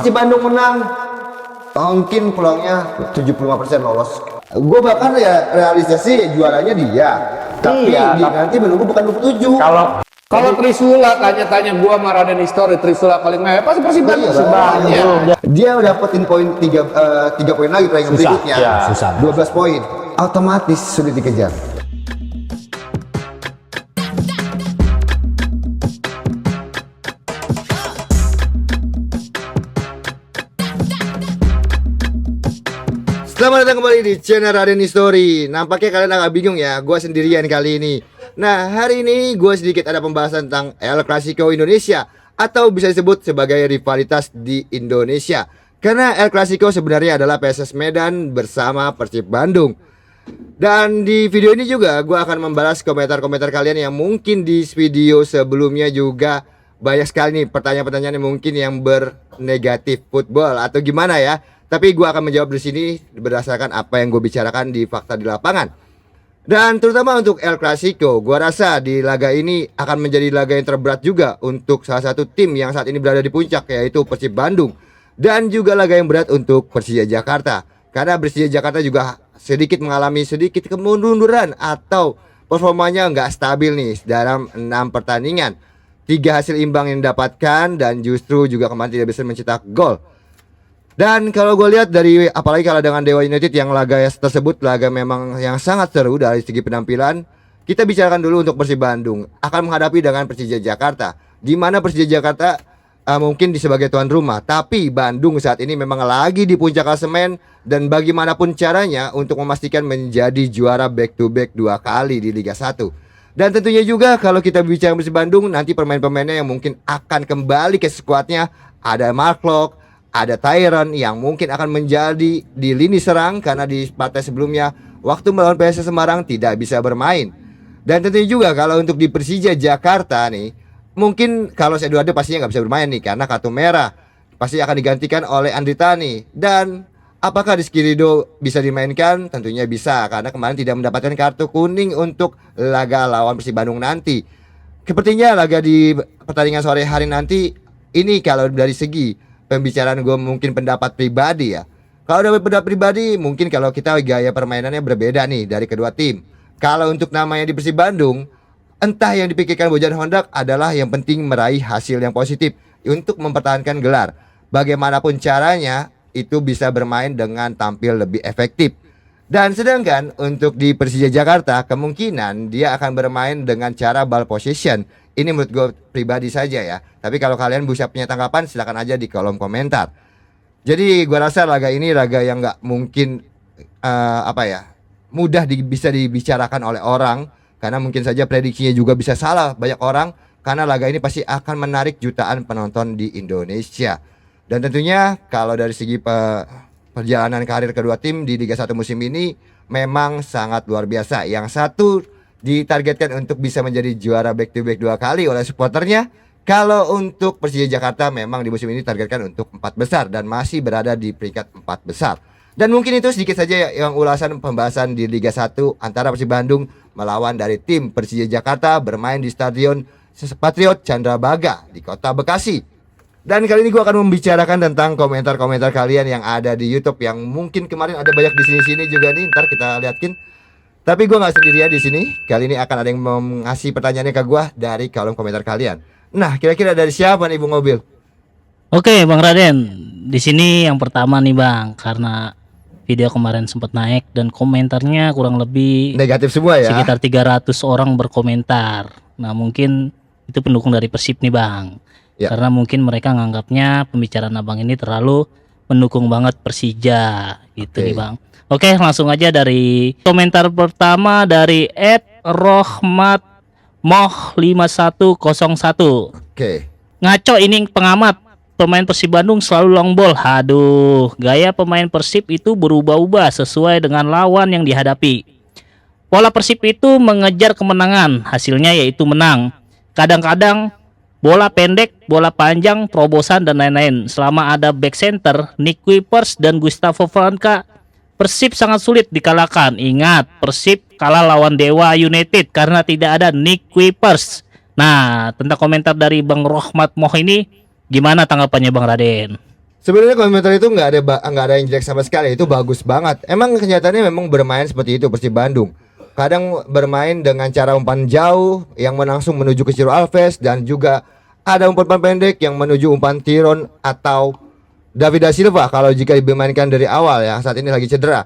Persib Bandung menang, mungkin peluangnya 75% lolos. Gue bahkan ya realisasi juaranya dia. Tapi nanti menunggu bukan 27. Kalau Trisula tanya-tanya gua sama Raden History, Trisula paling mewah pasti Persib Bandung. Dia dapetin poin 3 poin lagi pertandingan berikutnya. Susah. 12 poin. Otomatis sulit dikejar. Selamat datang kembali di channel Raden History. Nampaknya kalian agak bingung ya, gue sendirian kali ini. Nah, hari ini gue sedikit ada pembahasan tentang El Clasico Indonesia, atau bisa disebut sebagai rivalitas di Indonesia. Karena El Clasico sebenarnya adalah PSS Medan bersama Persib Bandung. Dan di video ini juga gue akan membalas komentar-komentar kalian yang mungkin di video sebelumnya juga banyak sekali nih pertanyaan-pertanyaan yang mungkin yang bernegatif football atau gimana ya. Tapi gue akan menjawab di sini berdasarkan apa yang gue bicarakan di fakta di lapangan. Dan terutama untuk El Clasico, gue rasa di laga ini akan menjadi laga yang terberat juga untuk salah satu tim yang saat ini berada di puncak, yaitu Persib Bandung. Dan juga laga yang berat untuk Persija Jakarta. Karena Persija Jakarta juga sedikit mengalami sedikit kemunduran atau performanya nggak stabil nih dalam 6 pertandingan. 3 hasil imbang yang didapatkan dan justru juga kemarin tidak bisa mencetak gol. Dan kalau gue lihat dari apalagi kalau dengan Dewa United yang laga tersebut laga memang yang sangat seru dari segi penampilan. Kita bicarakan dulu untuk Persib Bandung akan menghadapi dengan Persija Jakarta, di mana Persija Jakarta mungkin di sebagai tuan rumah, tapi Bandung saat ini memang lagi di puncak klasemen dan bagaimanapun caranya untuk memastikan menjadi juara back to back 2 kali di Liga 1. Dan tentunya juga kalau kita bicara Persib Bandung, nanti pemain-pemainnya yang mungkin akan kembali ke skuadnya ada Mark Locke, ada Tyron yang mungkin akan menjadi di lini serang karena di partai sebelumnya waktu melawan PSS Semarang tidak bisa bermain. Dan tentunya juga kalau untuk di Persija Jakarta nih, mungkin kalau Eduardo pastinya nggak bisa bermain nih karena kartu merah. Pasti akan digantikan oleh Andri Tani. Dan apakah Rizky Ridho bisa dimainkan? Tentunya bisa karena kemarin tidak mendapatkan kartu kuning untuk laga lawan Persib Bandung nanti. Sepertinya laga di pertandingan sore hari nanti ini kalau dari segi pembicaraan gue mungkin pendapat pribadi ya. Kalau dari pendapat pribadi mungkin kalau kita gaya permainannya berbeda nih dari kedua tim. Kalau untuk namanya di Persib Bandung, entah yang dipikirkan Bojan Hondak adalah yang penting meraih hasil yang positif untuk mempertahankan gelar. Bagaimanapun caranya itu bisa bermain dengan tampil lebih efektif. Dan sedangkan untuk di Persija Jakarta kemungkinan dia akan bermain dengan cara ball possession. Ini menurut gue pribadi saja ya. Tapi kalau kalian bisa punya tanggapan silakan aja di kolom komentar. Jadi gue rasa laga ini laga yang nggak mungkin mudah bisa dibicarakan oleh orang. Karena mungkin saja prediksinya juga bisa salah banyak orang. Karena laga ini pasti akan menarik jutaan penonton di Indonesia. Dan tentunya kalau dari segi perjalanan karir kedua tim di Liga 1 musim ini memang sangat luar biasa. Yang satu ditargetkan untuk bisa menjadi juara back to back 2 kali oleh supporternya. Kalau untuk Persija Jakarta memang di musim ini ditargetkan untuk 4 besar dan masih berada di peringkat 4 besar. Dan mungkin itu sedikit saja yang ulasan pembahasan di Liga 1 antara Persib Bandung melawan dari tim Persija Jakarta bermain di Stadion Patriot Candrabaga di Kota Bekasi. Dan kali ini gue akan membicarakan tentang komentar-komentar kalian yang ada di YouTube yang mungkin kemarin ada banyak di sini-sini juga nih. Ntar kita liatin. Tapi gue nggak sendirian di sini. Kali ini akan ada yang ngasih pertanyaannya ke gue dari kolom komentar kalian. Nah, kira-kira dari siapa nih Bung Mobil? Oke, Bang Raden. Di sini yang pertama nih Bang, karena video kemarin sempat naik dan komentarnya kurang lebih Negatif semua ya. sekitar 300 orang berkomentar. Nah, mungkin itu pendukung dari Persib nih Bang. Ya. Karena mungkin mereka nganggapnya pembicaraan Abang ini terlalu mendukung banget Persija gitu nih Bang. Oke, langsung aja dari komentar pertama dari @rohmatmoh5101. Oke. Ngaco ini pengamat, pemain Persib Bandung selalu long ball. Aduh, gaya pemain Persib itu berubah-ubah sesuai dengan lawan yang dihadapi. Pola Persib itu mengejar kemenangan, hasilnya yaitu menang. Kadang-kadang bola pendek, bola panjang, terobosan dan lain-lain. Selama ada back center, Nick Kuipers dan Gustavo Franca, Persib sangat sulit dikalahkan. Ingat, Persib kalah lawan Dewa United karena tidak ada Nick Kuipers. Nah, tentang komentar dari Bang Rohmat Moh ini, gimana tanggapannya Bang Raden? Sebenarnya komentar itu nggak ada yang jelek sama sekali, itu bagus banget. Emang kenyataannya memang bermain seperti itu Persib Bandung. Kadang bermain dengan cara umpan jauh yang langsung menuju ke Ciro Alves, dan juga ada umpan pendek yang menuju umpan Tiron atau David da Silva kalau jika dimainkan dari awal ya, saat ini lagi cedera.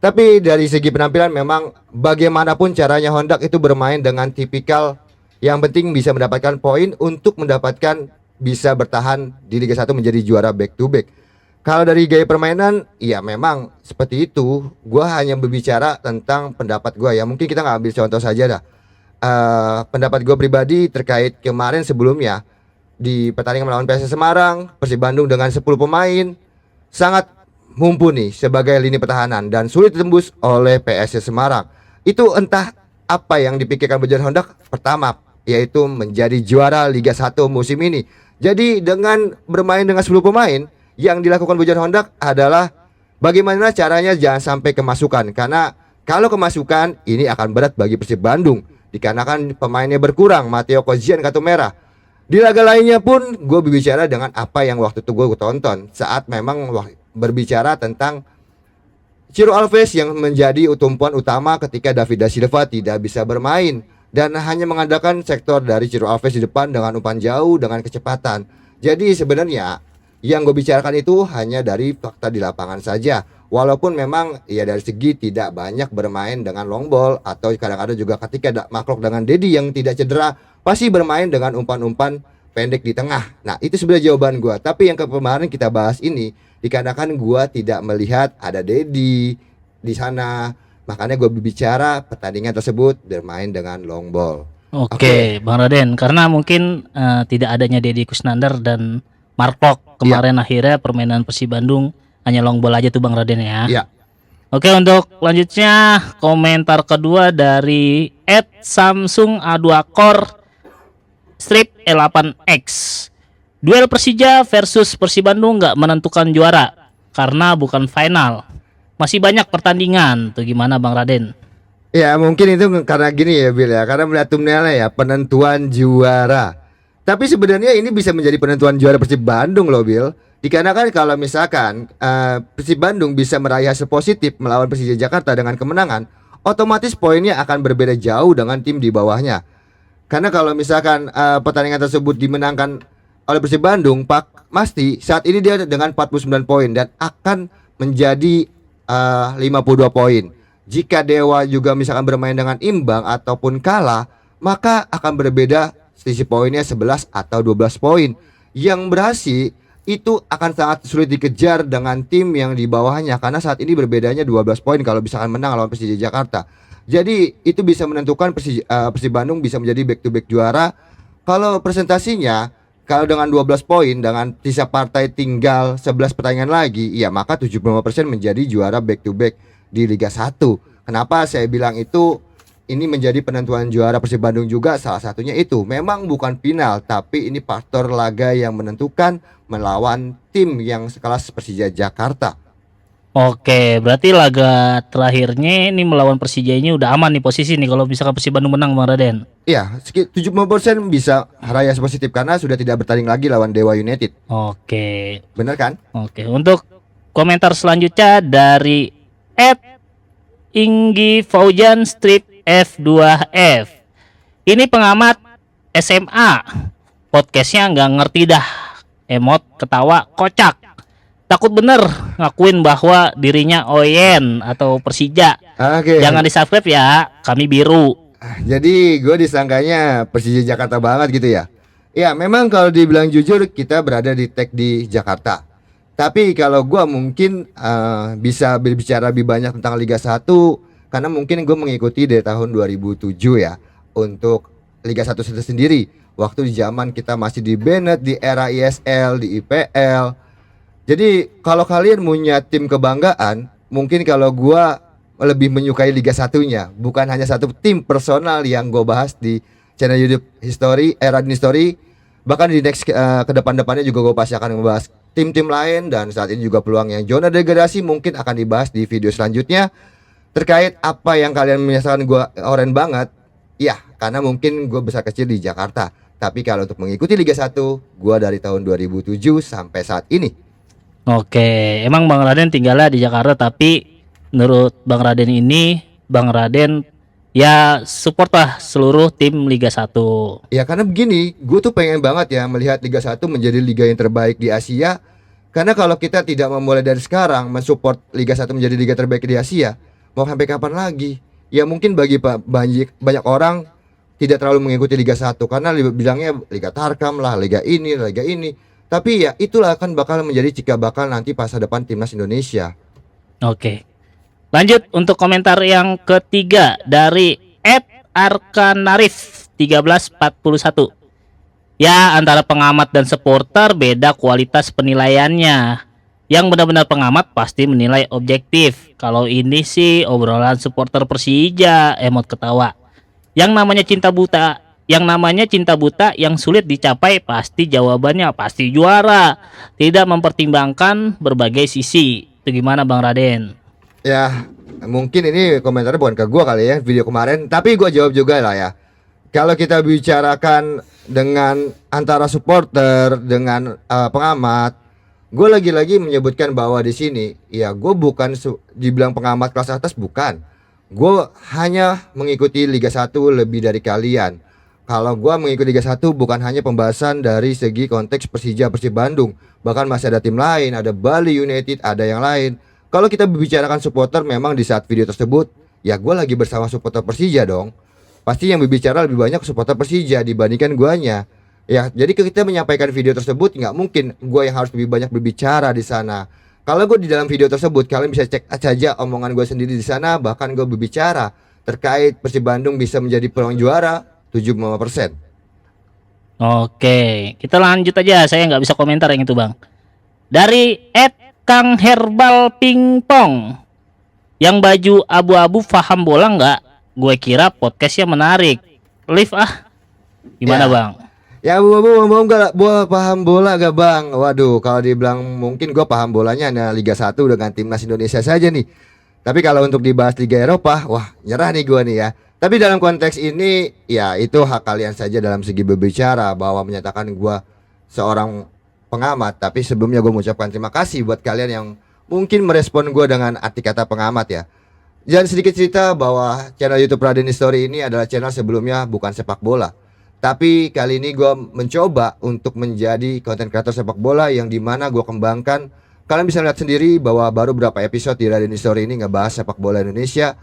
Tapi dari segi penampilan memang bagaimanapun caranya Honda itu bermain dengan tipikal yang penting bisa mendapatkan poin untuk mendapatkan bisa bertahan di Liga 1 menjadi juara back to back. Kalau dari gaya permainan, ya memang seperti itu. Gua hanya berbicara tentang pendapat gua ya. Mungkin kita nggak ambil contoh saja dah. Pendapat gua pribadi terkait kemarin sebelumnya di pertandingan melawan PSS Semarang, Persib Bandung dengan 10 pemain sangat mumpuni sebagai lini pertahanan dan sulit ditembus oleh PSS Semarang. Itu entah apa yang dipikirkan Bojan Honda. Pertama, yaitu menjadi juara Liga 1 musim ini. Jadi dengan bermain dengan 10 pemain, yang dilakukan Bojan Honda adalah bagaimana caranya jangan sampai kemasukan. Karena kalau kemasukan ini akan berat bagi Persib Bandung, dikarenakan pemainnya berkurang, Matteo Kozian kartu merah. Di laga lainnya pun gue berbicara dengan apa yang waktu itu gue tonton, saat memang berbicara tentang Ciro Alves yang menjadi tumpuan utama ketika David da Silva tidak bisa bermain, dan hanya mengandalkan sektor dari Ciro Alves di depan dengan umpan jauh dengan kecepatan. Jadi sebenarnya yang gue bicarakan itu hanya dari fakta di lapangan saja. Walaupun memang ya dari segi tidak banyak bermain dengan long ball, atau kadang-kadang juga ketika maklok dengan Dedi yang tidak cedera pasti bermain dengan umpan-umpan pendek di tengah. Nah itu sebenarnya jawaban gue. Tapi yang kemarin kita bahas ini dikarenakan gue tidak melihat ada Dedi di sana, makanya gue berbicara pertandingan tersebut bermain dengan long ball. Oke, Bang Raden, karena mungkin tidak adanya Deddy Kusnandar dan Mark kemarin akhirnya permainan Persib Bandung hanya long ball aja tuh Bang Raden ya. Iya. Oke, untuk lanjutnya komentar kedua dari @Samsung A2 Core Strip E8X. Duel Persija versus Persib Bandung nggak menentukan juara karena bukan final. Masih banyak pertandingan. Tuh gimana Bang Raden? Ya mungkin itu karena gini ya Bil ya, karena melihat thumbnailnya ya penentuan juara. Tapi sebenarnya ini bisa menjadi penentuan juara Persib Bandung loh Bil. Dikarenakan kalau misalkan Persib Bandung bisa meraih hasil positif melawan Persija Jakarta dengan kemenangan, otomatis poinnya akan berbeda jauh dengan tim di bawahnya. Karena kalau misalkan pertandingan tersebut dimenangkan oleh Persib Bandung, pasti saat ini dia dengan 49 poin dan akan menjadi 52 poin. Jika Dewa juga misalkan bermain dengan imbang ataupun kalah, maka akan berbeda selisih poinnya 11 atau 12 poin. Yang berhasil itu akan sangat sulit dikejar dengan tim yang di bawahnya, karena saat ini berbedanya 12 poin kalau misalkan menang lawan Persija Jakarta. Jadi itu bisa menentukan Persib Bandung bisa menjadi back to back juara. Kalau presentasinya, kalau dengan 12 poin dengan sisa partai tinggal 11 pertandingan lagi, ya maka 75% menjadi juara back to back di Liga 1. Kenapa saya bilang itu ini menjadi penentuan juara Persib Bandung juga, salah satunya itu. Memang bukan final, tapi ini faktor laga yang menentukan melawan tim yang sekelas Persija Jakarta. Oke, berarti laga terakhirnya ini melawan Persija ini udah aman nih posisi nih kalau misalkan Persib Bandung menang Bang Raden. Iya, 75% bisa raya positif karena sudah tidak bertanding lagi lawan Dewa United. Oke. Bener kan? Oke, untuk komentar selanjutnya dari Inggi Faujan Strip F2F. Ini pengamat SMA. Podcastnya nggak ngerti dah. Emot ketawa kocak. Takut bener ngakuin bahwa dirinya Oyen atau Persija. Oke. Jangan di-subscribe ya, kami biru. Jadi gue disangkanya Persija Jakarta banget gitu ya. Ya memang kalau dibilang jujur kita berada di tag di Jakarta. Tapi kalau gue mungkin bisa berbicara lebih banyak tentang Liga 1, karena mungkin gue mengikuti dari tahun 2007 ya untuk Liga 1 sendiri. Waktu di zaman kita masih di Bennett, di era ISL, di IPL. Jadi kalau kalian punya tim kebanggaan, mungkin kalau gue lebih menyukai Liga 1-nya, bukan hanya satu tim personal yang gue bahas di channel YouTube History, Era History. Bahkan di next ke depan-depannya juga gue pasti akan membahas tim-tim lain, dan saat ini juga peluang yang zona degradasi mungkin akan dibahas di video selanjutnya. Terkait apa yang kalian menyatakan gue oren banget, ya karena mungkin gue besar kecil di Jakarta. Tapi kalau untuk mengikuti Liga 1, gue dari tahun 2007 sampai saat ini. Oke, emang Bang Raden tinggalnya di Jakarta, tapi menurut Bang Raden ini, Bang Raden ya support lah seluruh tim Liga 1. Ya karena begini, gue tuh pengen banget ya melihat Liga 1 menjadi liga yang terbaik di Asia. Karena kalau kita tidak memulai dari sekarang mensupport Liga 1 menjadi liga terbaik di Asia, mau sampai kapan lagi? Ya mungkin bagi banyak orang tidak terlalu mengikuti Liga 1 karena bilangnya Liga Tarkam lah, Liga ini, Liga ini. Tapi ya itulah kan bakal menjadi cikal bakal nanti masa depan timnas Indonesia. Oke. Lanjut untuk komentar yang ketiga dari @arkanarif1341. Ya, antara pengamat dan supporter beda kualitas penilaiannya. Yang benar-benar pengamat pasti menilai objektif. Kalau ini sih obrolan supporter Persija, emot ketawa. Yang namanya cinta buta yang sulit dicapai pasti jawabannya pasti juara. Tidak mempertimbangkan berbagai sisi. Itu gimana Bang Raden? Ya mungkin ini komentarnya bukan ke gue kali ya video kemarin, tapi gue jawab juga lah ya. Kalau kita bicarakan dengan antara supporter dengan pengamat, gue lagi-lagi menyebutkan bahwa di sini ya gue bukan dibilang pengamat kelas atas, bukan. Gue hanya mengikuti Liga 1 lebih dari kalian. Kalau gue mengikuti Liga 1 bukan hanya pembahasan dari segi konteks Persija Persib Bandung, bahkan masih ada tim lain, ada Bali United, ada yang lain. Kalau kita membicarakan supporter, memang di saat video tersebut ya gue lagi bersama supporter Persija dong. Pasti yang berbicara lebih banyak supporter Persija dibandingkan guanya. Ya, jadi kita menyampaikan video tersebut nggak mungkin gue yang harus lebih banyak berbicara di sana. Kalau gue di dalam video tersebut, kalian bisa cek saja omongan gue sendiri di sana. Bahkan gue berbicara terkait Persib Bandung bisa menjadi peluang juara 75%. Oke, kita lanjut aja. Saya nggak bisa komentar yang itu Bang. Dari Kang Herbal Pingpong, yang baju abu-abu paham bola nggak? Gue kira podcastnya menarik. Live gimana Ya. Bang? Ya mau nggak paham bola gak bang? Waduh, kalau dibilang mungkin gue paham bolanya hanya Liga 1 dengan timnas Indonesia saja nih. Tapi kalau untuk dibahas Liga Eropa, wah nyerah nih gue nih ya. Tapi dalam konteks ini ya itu hak kalian saja dalam segi berbicara bahwa menyatakan gue seorang pengamat. Tapi sebelumnya gue mengucapkan terima kasih buat kalian yang mungkin merespon gue dengan arti kata pengamat ya. Dan sedikit cerita bahwa channel YouTube Raden History ini adalah channel sebelumnya bukan sepak bola. Tapi kali ini gue mencoba untuk menjadi konten kreator sepak bola yang dimana gue kembangkan. Kalian bisa lihat sendiri bahwa baru beberapa episode di Raden History ini ngebahas sepak bola Indonesia.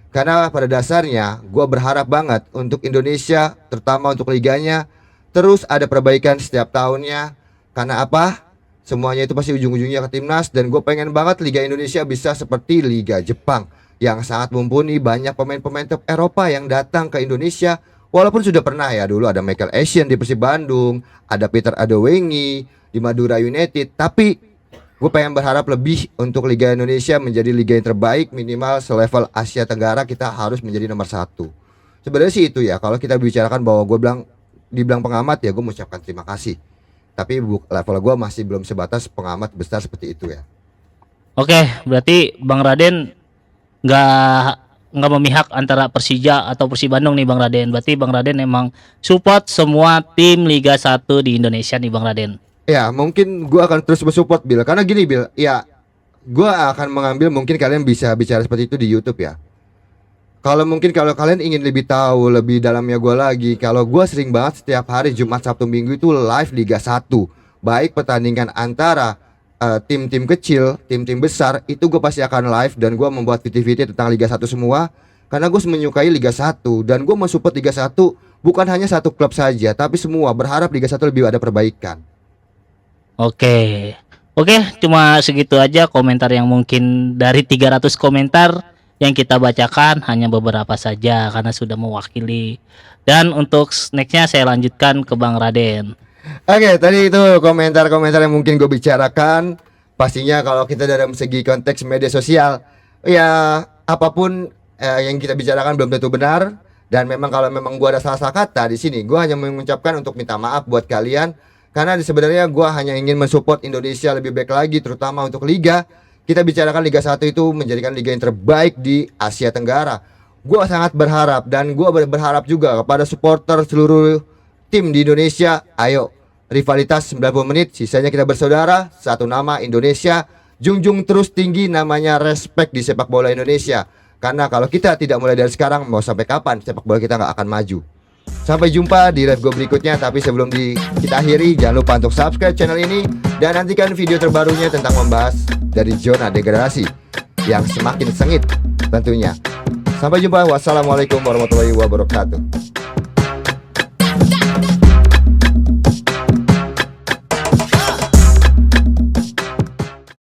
Karena pada dasarnya gue berharap banget untuk Indonesia, terutama untuk liganya, terus ada perbaikan setiap tahunnya. Karena apa? Semuanya itu pasti ujung-ujungnya ke timnas. Dan gue pengen banget Liga Indonesia bisa seperti Liga Jepang, yang sangat mumpuni, banyak pemain-pemain top Eropa yang datang ke Indonesia. Walaupun sudah pernah ya, dulu ada Michael Essien di Persib Bandung, ada Peter Adewengi di Madura United. Tapi gue pengen berharap lebih untuk Liga Indonesia menjadi liga yang terbaik, minimal selevel Asia Tenggara kita harus menjadi nomor 1. Sebenarnya sih itu ya. Kalau kita bicarakan bahwa gue dibilang pengamat ya gue mengucapkan terima kasih. Tapi level gue masih belum sebatas pengamat besar seperti itu ya. Oke, berarti Bang Raden nggak memihak antara Persija atau Persib Bandung nih Bang Raden. Berarti Bang Raden emang support semua tim Liga 1 di Indonesia nih Bang Raden. Ya mungkin gue akan terus bersupport Bil. Karena gini Bil, ya gue akan mengambil, mungkin kalian bisa bicara seperti itu di YouTube ya. Kalau kalian ingin lebih tahu lebih dalamnya gue lagi, kalau gue sering banget setiap hari Jumat Sabtu Minggu itu live Liga 1. Baik pertandingan antara tim-tim kecil, tim-tim besar, itu gue pasti akan live. Dan gue membuat video-video tentang Liga 1 semua. Karena gue menyukai Liga 1. Dan gue mensupport Liga 1 bukan hanya satu klub saja, tapi semua berharap Liga 1 lebih ada perbaikan. Oke, cuma segitu aja komentar yang mungkin dari 300 komentar yang kita bacakan hanya beberapa saja karena sudah mewakili. Dan untuk nextnya saya lanjutkan ke Bang Raden. Oke, tadi itu komentar-komentar yang mungkin gue bicarakan. Pastinya kalau kita dalam segi konteks media sosial, ya apapun yang kita bicarakan belum tentu benar. Dan memang kalau memang gue ada salah kata di sini, gue hanya mengucapkan untuk minta maaf buat kalian. Karena sebenarnya gue hanya ingin mensupport Indonesia lebih baik lagi, terutama untuk Liga. Kita bicarakan Liga 1 itu menjadikan Liga yang terbaik di Asia Tenggara. Gue sangat berharap, dan gue berharap juga kepada supporter seluruh tim di Indonesia. Ayo, rivalitas 90 menit, sisanya kita bersaudara, satu nama Indonesia. Junjung terus tinggi namanya respect di sepak bola Indonesia. Karena kalau kita tidak mulai dari sekarang, mau sampai kapan sepak bola kita nggak akan maju. Sampai jumpa di live gue berikutnya. Tapi sebelum kita akhiri, jangan lupa untuk subscribe channel ini dan nantikan video terbarunya tentang membahas dari zona degradasi yang semakin sengit tentunya. Sampai jumpa. Wassalamualaikum warahmatullahi wabarakatuh.